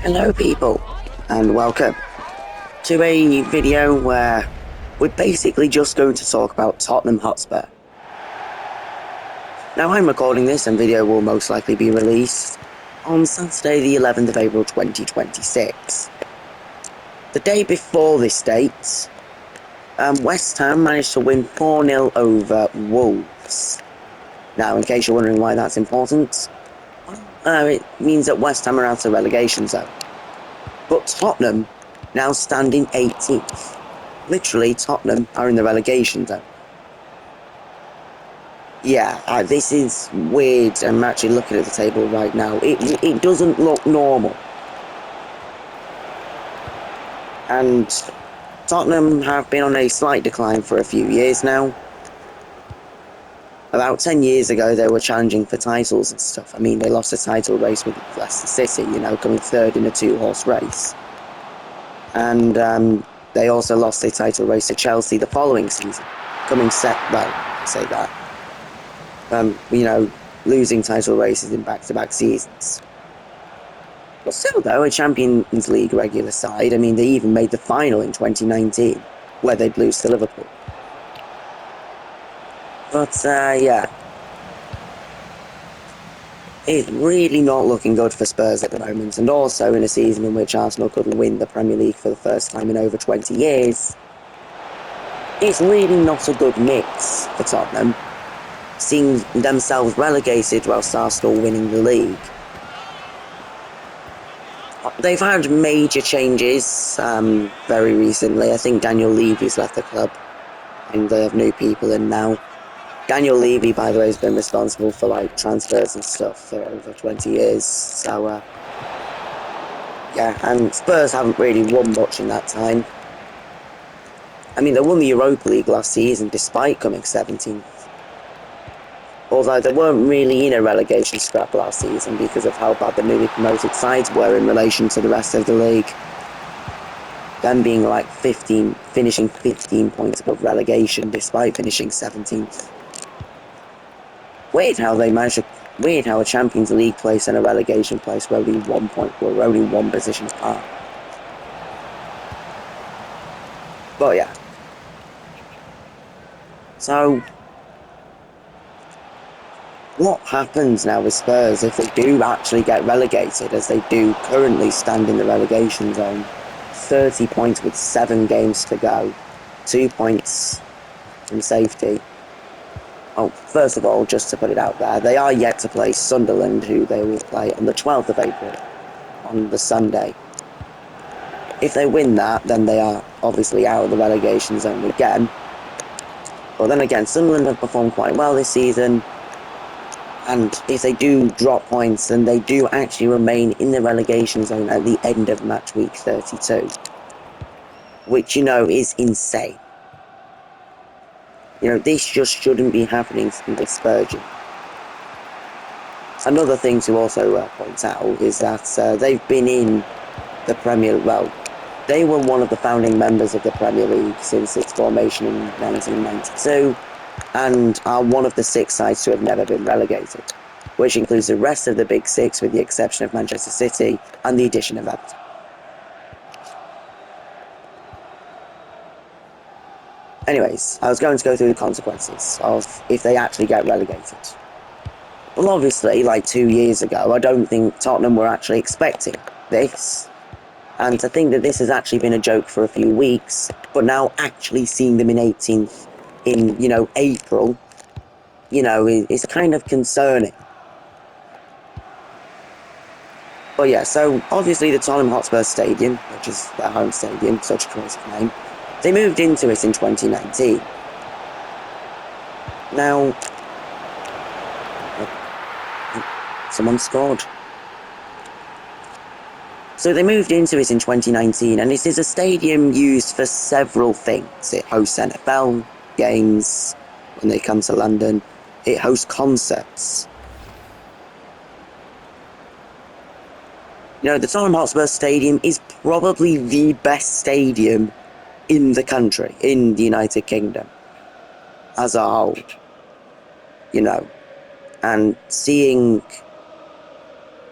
Hello people, and welcome to a video where we're basically just going to talk about Tottenham Hotspur. Now I'm recording this and video will most likely be released on Saturday the 11th of April 2026. The day before this date, West Ham managed to win 4-0 over Wolves. Now in case you're wondering why that's important, it means that West Ham are out of relegation zone. But Tottenham now stand in 18th. Literally, Tottenham are in the relegation zone. Yeah, this is weird. I'm actually looking at the table right now. It doesn't look normal. And Tottenham have been on a slight decline for a few years now. About 10 years ago, they were challenging for titles and stuff. I mean, they lost a title race with Leicester City, coming third in a two-horse race. And they also lost a title race to Chelsea the following season, losing title races in back-to-back seasons. But still, though, a Champions League regular side. I mean, they even made the final in 2019, where they'd lose to Liverpool. But, yeah. It's really not looking good for Spurs at the moment, and also in a season in which Arsenal could win the Premier League for the first time in over 20 years. It's really not a good mix for Tottenham, seeing themselves relegated whilst Arsenal winning the league. They've had major changes very recently. I think Daniel Levy's left the club, and they have new people in now. Daniel Levy, by the way, has been responsible for transfers and stuff for over 20 years. So, yeah, and Spurs haven't really won much in that time. I mean, they won the Europa League last season despite coming 17th. Although they weren't really in a relegation scrap last season because of how bad the newly promoted sides were in relation to the rest of the league. Them being finishing 15 points above relegation despite finishing 17th. Weird how a Champions League place and a relegation place were only 1 point, were only one position apart. But yeah. So, what happens now with Spurs if they do actually get relegated, as they do currently stand in the relegation zone? 30 points with 7 games to go. 2 points from safety. Oh, first of all, just to put it out there, they are yet to play Sunderland, who they will play on the 12th of April, on the Sunday. If they win that, then they are obviously out of the relegation zone again. But then again, Sunderland have performed quite well this season, and if they do drop points, then they do actually remain in the relegation zone at the end of match week 32. Which, is insane. This just shouldn't be happening with Spurs. Another thing to also point out is that they've been in the Premier League. Well, they were one of the founding members of the Premier League since its formation in 1992, and are one of the 6 sides to have never been relegated, which includes the rest of the Big Six with the exception of Manchester City and the addition of Everton. Anyways, I was going to go through the consequences of if they actually get relegated. Well, obviously, 2 years ago, I don't think Tottenham were actually expecting this. And to think that this has actually been a joke for a few weeks, but now actually seeing them in 18th in, April, is kind of concerning. But yeah, so obviously the Tottenham Hotspur Stadium, which is their home stadium, such a crazy name, they moved into it in 2019. Now, someone scored. So they moved into it in 2019, and it is a stadium used for several things. It hosts NFL games when they come to London. It hosts concerts. The Tottenham Hotspur Stadium is probably the best stadium in the country, in the United Kingdom, as a whole. And seeing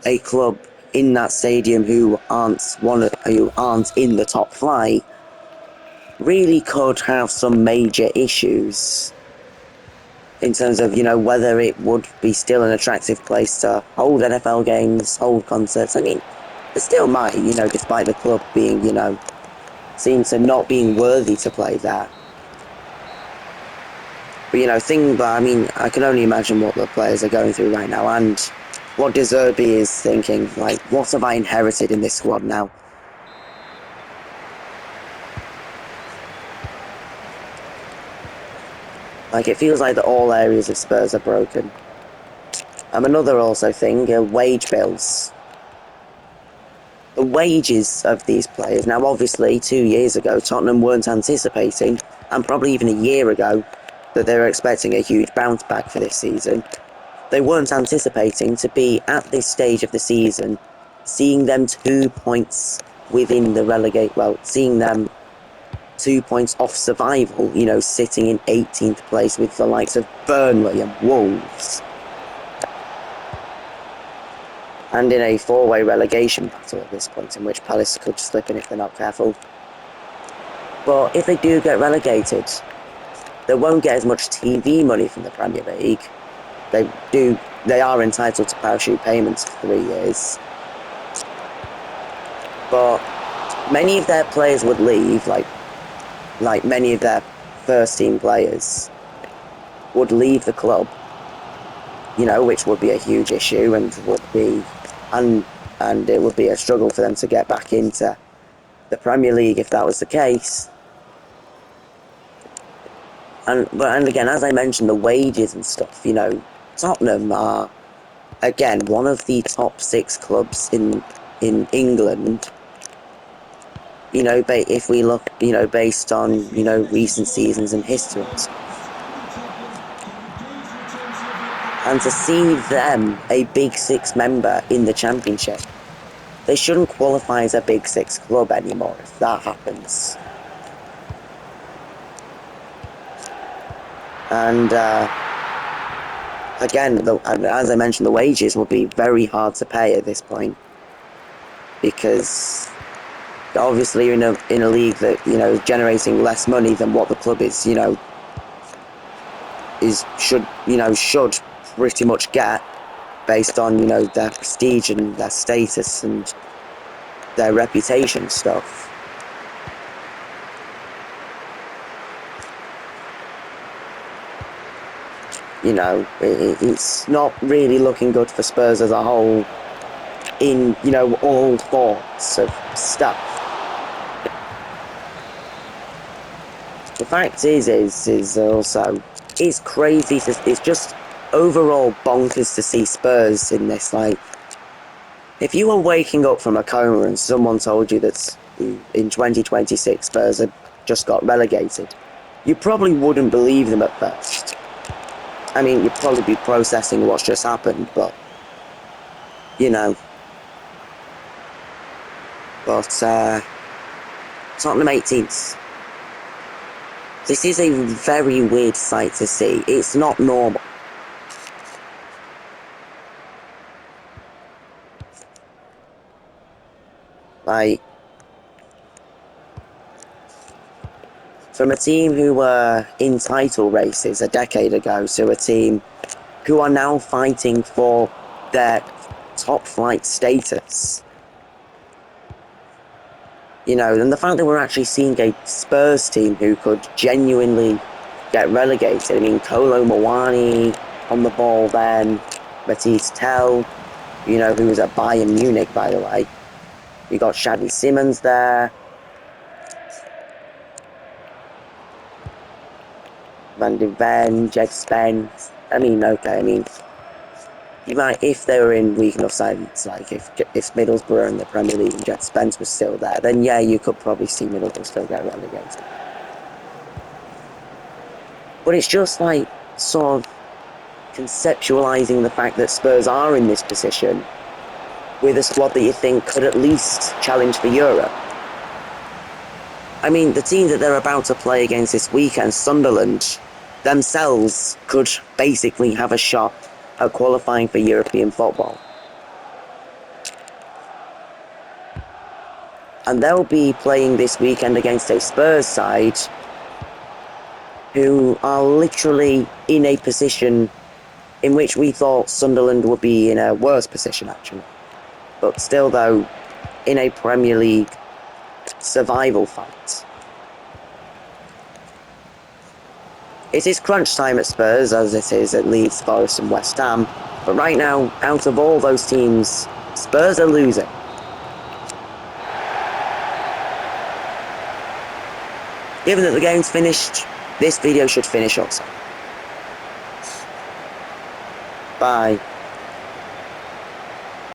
a club in that stadium who aren't in the top flight really could have some major issues in terms of, whether it would be still an attractive place to hold NFL games, hold concerts. I mean, it still might, despite the club being, seen to not being worthy to play there. But, I can only imagine what the players are going through right now, and what De Zerbi is thinking, like, what have I inherited in this squad now? Like, it feels like that all areas of Spurs are broken. Another also thing, wage bills. The wages of these players. Now, obviously, 2 years ago, Tottenham weren't anticipating, and probably even a year ago, that they were expecting a huge bounce back for this season. They weren't anticipating to be at this stage of the season, seeing them 2 points within the relegate. Well, seeing them 2 points off survival, sitting in 18th place with the likes of Burnley and Wolves. And in a four-way relegation battle at this point, in which Palace could slip in if they're not careful. But if they do get relegated, they won't get as much TV money from the Premier League. They are entitled to parachute payments for 3 years. But many of their players would leave, like many of their first-team players would leave the club, which would be a huge issue and it would be a struggle for them to get back into the Premier League if that was the case. And again, as I mentioned, the wages and stuff, Tottenham are, again, one of the top 6 clubs in England, if we look, based on, recent seasons and history. And to see them, a Big 6 member in the Championship, they shouldn't qualify as a Big 6 club anymore if that happens. And, again, as I mentioned, the wages will be very hard to pay at this point. Because, obviously, you're in a league that, is generating less money than what the club is, should pretty much get based on, their prestige and their status and their reputation stuff. It's not really looking good for Spurs as a whole in, all sorts of stuff. The fact is also, it's crazy, it's just overall bonkers to see Spurs in this. Like, if you were waking up from a coma and someone told you that in 2026 Spurs had just got relegated, you probably wouldn't believe them at first. I mean, you'd probably be processing what's just happened, but, But, Tottenham 18th. This is a very weird sight to see. It's not normal. Like, from a team who were in title races a decade ago to a team who are now fighting for their top flight status. And the fact that we're actually seeing a Spurs team who could genuinely get relegated. I mean, Kolo Muani on the ball then, Matisse Tell, who was at Bayern Munich, by the way. We got Xavi Simons there. Van de Ven, Jed Spence. You might, if they were in weak enough sides, like if Middlesbrough were in the Premier League and Jed Spence was still there, then yeah, you could probably see Middlesbrough still get relegated. But it's just like, sort of conceptualising the fact that Spurs are in this position with a squad that you think could at least challenge for Europe. I mean, the team that they're about to play against this weekend, Sunderland, themselves could basically have a shot at qualifying for European football. And they'll be playing this weekend against a Spurs side who are literally in a position in which we thought Sunderland would be in a worse position, actually. But still, though, in a Premier League survival fight. It is crunch time at Spurs, as it is at Leeds, Forest and West Ham. But right now, out of all those teams, Spurs are losing. Given that the game's finished, this video should finish also. Bye.